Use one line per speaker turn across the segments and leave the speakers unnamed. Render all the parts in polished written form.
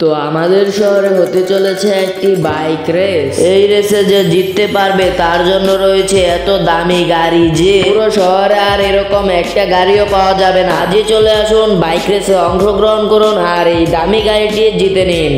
তো আমাদের শহরে হতে চলেছে একটি বাইক রেস। এই রেসে যে জিততে পারবে তার জন্য রয়েছে এত দামি গাড়ি যে পুরো শহরে আর এরকম একটা গাড়িও পাওয়া যাবে না। আজই চলে আসুন, বাইক রেসে অংশগ্রহণ করুন আর এই দামি গাড়িটি জিতে নিন।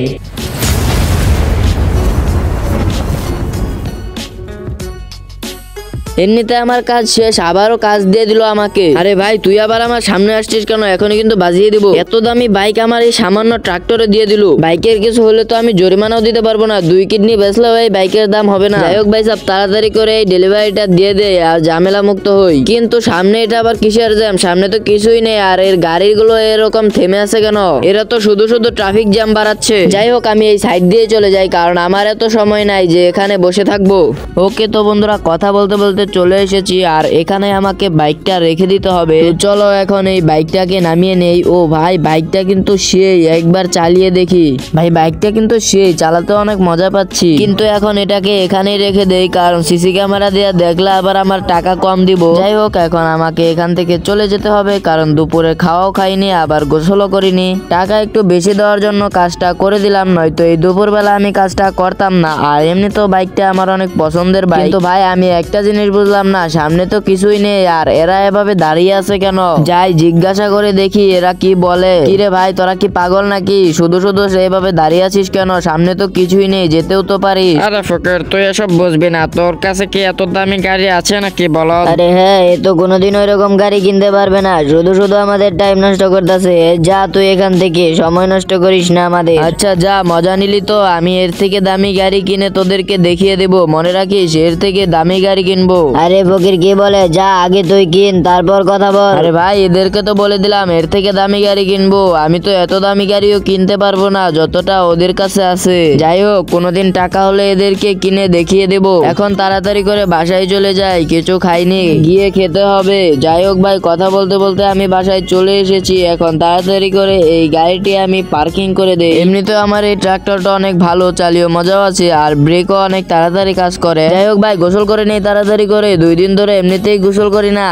এমনিতে আমার কাজ শেষ, আবারও কাজ দিয়ে দিল আমাকে। আরে ভাই, তুই আবার আমার সামনে আসছিস কেন? এখনই কিন্তু বাজিয়ে দিব। এত দামি বাইক আমার এই সামান্য ট্রাক্টরে দিয়ে দিল। বাইকের কিছু হলে তো আমি জরিমানাও দিতে পারবো না। 2 কিডনি বেচলে ভাই বাইকের দাম হবে না। যাই হোক ভাই সাহেব, তাড়াতাড়ি করে এই ডেলিভারিটা দিয়ে দে আর ঝামেলা মুক্ত হই। কিন্তু সামনে এটা আবার কিসের জ্যাম? সামনে তো কিছুই নেই। আর এর গাড়িগুলো এরকম থেমে আছে কেন? এরা তো শুধু শুধু ট্রাফিক জ্যাম বাড়াচ্ছে। যাই হোক, আমি এই সাইড দিয়ে চলে যাই, কারণ আমার এত সময় নাই যে এখানে বসে থাকবো। ওকে তো বন্ধুরা, কথা বলতে বলতে চলে এসেছি আর এখানে আমাকে বাইকটা রেখে দিতে হবে। চলো এখন এই বাইকটাকে নামিয়ে নেই। ও ভাই, বাইকটা কিন্তু সেই, একবার চালিয়ে দেখি। ভাই বাইকটা কিন্তু সেই, চালাতে অনেক মজা পাচ্ছি। কিন্তু এখন এটাকে এখানেই রেখে দেই, কারণ সিসি ক্যামেরা দিয়ে দেখলে আবার আমার টাকা কম দিব। যাই হোক, এখন আমাকে এখান থেকে চলে যেতে হবে, কারণ দুপুরে খাওয়াও খাইনি, আবার গোসলও করিনি। টাকা একটু বেশি দেওয়ার জন্য কাজটা করে দিলাম, নয়তো এই দুপুরবেলা আমি কাজটা করতাম না। আর এমনিতেও বাইকটা আমার অনেক পছন্দের বাইক। কিন্তু ভাই আমি একটা জিনিস বুঝলাম না, সামনে তো কিছুই নেই আর এরা এভাবে দাঁড়িয়ে আছে কেন? যাই জিজ্ঞাসা করে দেখি এরা কি বলে। কিরে ভাই, তোরা কি পাগল নাকি? শুধু শুধু এইভাবে দাঁড়িয়ে আছিস কেন? সামনে তো কিছুই নেই, যেতেও তো পারিস।
আরে ফকির, তুই এসব বুঝবি না। তোর কাছে কি এত দামি গাড়ি আছে নাকি বল?
আরে হ্যাঁ, এ তো কোনোদিন ওইরকম গাড়ি কিনতে পারবে না। শুধু শুধু আমাদের টাইম নষ্ট করতেছে। যা তুই এখান থেকে, সময় নষ্ট করিস না আমাদের।
আচ্ছা যা, মজা নিলি তো। আমি এর থেকে দামি গাড়ি কিনে তোদেরকে দেখিয়ে দেব, মনে রাখিস, এর থেকে দামি গাড়ি কিনবো।
আরে ফকির কি বলে, যা আগে তুই কিন, তারপর কথা বল।
আরে ভাই, এদেরকে তো বলে দিলাম এর থেকে দামি গাড়ি কিনবো। আমি তো এত দামি গাড়িও কিনতে পারবো না যতটা ওদের কাছে আছে। যাই হোক, কোনোদিন টাকা হলে এদেরকে কিনে দেখিয়ে দেব। এখন তাড়াতাড়ি করে বাসায় চলে যাই, কিছু খাইনি, গিয়ে খেতে হবে। যাই হোক ভাই, কথা বলতে বলতে আমি বাসায় চলে এসেছি। এখন তাড়াতাড়ি করে এই গাড়িটি আমি পার্কিং করে দেই। এমনিতেও আমার এই ট্রাক্টরটা অনেক ভালো, চালিয়ে মজাও আছে আর ব্রেকও অনেক তাড়াতাড়ি কাজ করে। যাই হোক ভাই, গোসল করে নেই তাড়াতাড়ি করে। 2 দিন ধরে এমনিতেই গোসল করি না,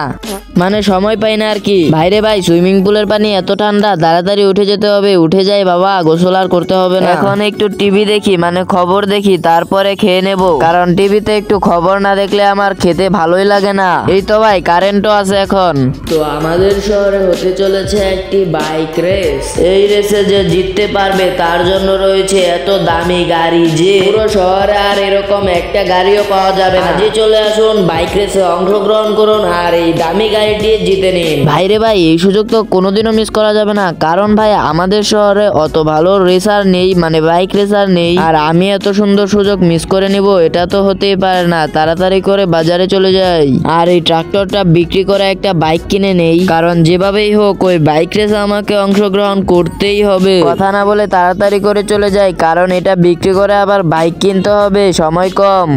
মানে সময় পাই না আর কি। ভাইরে ভাই, সুইমিং পুলের পানি এত ঠান্ডা, তাড়াতাড়ি উঠে যেতে হবে। উঠে যাই বাবা, গোসল আর করতে হবে না। এখন একটু টিভি দেখি, মানে খবর দেখি, তারপরে খেয়ে নেব, কারণ টিভিতে একটু খবর না দেখলে আমার খেতে ভালোই লাগে না। এই তো ভাই, কারেন্টও আছে এখন। তো আমাদের শহরে হতে চলেছে একটি বাইক রেস। এই রেসে যে জিততে পারবে তার জন্য রয়েছে এত দামি গাড়ি যে পুরো শহরে আর এরকম একটা গাড়িও পাওয়া যাবে না। আজই চলে আসুন, বাইক রেসে অংশগ্রহণ করুন আর এই দামি গাড়িটি জিতে নিন। ভাইরে ভাই, এই সুযোগ তো কোনোদিনও মিস করা যাবে না, কারণ ভাই আমাদের শহরে অত ভালো রেসার নেই, মানে বাইক রেসার নেই। আর আমি এত সুন্দর সুযোগ মিস করে নিব, এটা তো হতেই পারে না। তাড়াতাড়ি করে বাজারে চলে যাই আর এই ট্রাক্টরটা বিক্রি করে একটা বাইক কিনে নেই, কারণ যেভাবেই হোক ওই বাইক রেসে আমাকে অংশগ্রহণ করতেই হবে। কথা না বলে তাড়াতাড়ি করে চলে যাই, কারণ এটা বিক্রি করে আবার বাইক কিনতে হবে, সময় কম।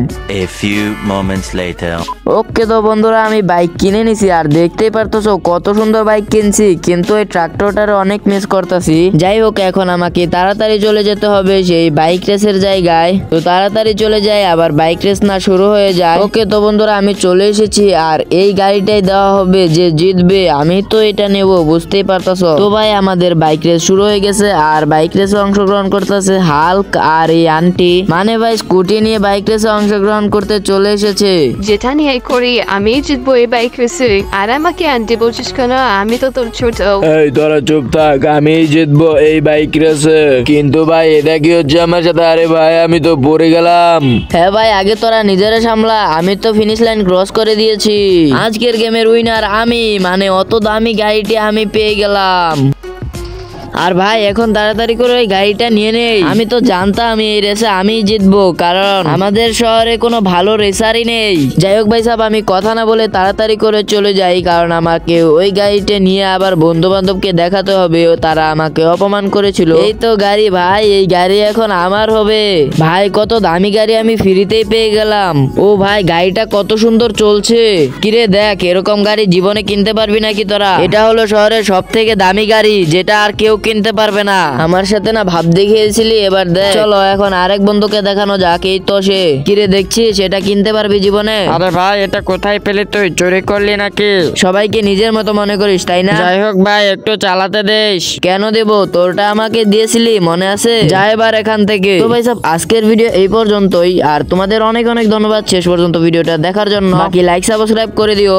A few moments later.
ওকে তো বন্ধুরা, আমি বাইক কিনে নিছি আর দেখতেই পারতেছো কত সুন্দর বাইক কিনছি, কিন্তু এই ট্রাক্টরটার অনেক মিস করতেছি। যাই হোক, এখন আমাকে তাড়াতাড়ি চলে যেতে হবে সেই বাইক রেসের জায়গায়। তো তাড়াতাড়ি চলে যাই, আবার বাইক রেস না শুরু হয়ে যায়। ওকে তো বন্ধুরা, আমি চলে এসেছি আর এই গাড়িটাই দেওয়া হবে যে জিতবে। আমি তো এটা নেব, বুঝতেই পারতেছো। তো ভাই আমাদের বাইক রেস শুরু হয়ে গেছে আর বাইক রেসে অংশগ্রহণ করতেছে হাল্ক আর এই আন্টি, মানে ভাই স্কুটি নিয়ে বাইক রেসে অংশগ্রহণ করতে চলে এসেছে।
যেটা নিয়ে করি আমি জিতবো এই বাইক রেসে। আর আমাকে আনতে বলছিস কেন? আমি তো তোর ছোট।
এই তোরা চুপ থাক, আমি জিতবো এই বাইক রেসে। কিন্তু ভাই এটা কি হচ্ছে আমার সাথে? আরে ভাই, আমি তো পড়ে গেলাম।
হ্যাঁ ভাই, আগে তোরা নিজেরা সামলা, আমি তো ফিনিশ লাইন ক্রস করে দিয়েছি। আজকের গেমের উইনার আমি, মানে অত দামি গাড়িটি আমি পেয়ে গেলাম। আর ভাই এখন তাড়াতাড়ি করে ওই গাড়িটা নিয়ে নেই। আমি তো জানতাম এই রেসে আমি জিতবো, কারণ আমাদের শহরে কোনো ভালো রেসারই নেই। যাই হোক ভাই সাহেব, আমি কথা না বলে তাড়াতাড়ি করে চলে যাই, কারণ আমাকে ওই গাড়িটা নিয়ে আবার বন্ধু বান্ধবকে দেখাতে হবে তারা আমাকে অপমান করেছিল। এই তো গাড়ি ভাই, এই গাড়ি এখন আমার হবে। ভাই কত দামি গাড়ি আমি ফ্রিতেই পেয়ে গেলাম। ও ভাই, গাড়িটা কত সুন্দর চলছে। কিরে দেখ, এরকম গাড়ি জীবনে কিনতে পারবি নাকি তোরা? এটা হলো শহরের সব থেকে দামি গাড়ি, যেটা আর কেউ কিনতে পারবে না। আমার সাথে না ভাব দেখিয়েছিলি, এবার দেখ। চলো এখন আরেক বন্ধুকে দেখানো যাক। এই তো সে। কিরে দেখছিস, এটা কিনতে পারবি জীবনে?
আরে ভাই এটা কোথায় পেলি তুই? চুরি করলি নাকি?
সবাইকে নিজের মতো মনে করিস তাই না?
যাই হোক ভাই একটু চালাতে দেস।
কেন দেব? তোরটা আমাকে দিয়েছিলি মনে আছে? যা এবার এখান থেকে। তো ভাই সব আজকের ভিডিও এই পর্যন্তই। আর তোমাদের অনেক অনেক ধন্যবাদ শেষ পর্যন্ত ভিডিওটা দেখার জন্য। বাকি লাইক সাবস্ক্রাইব করে দিও।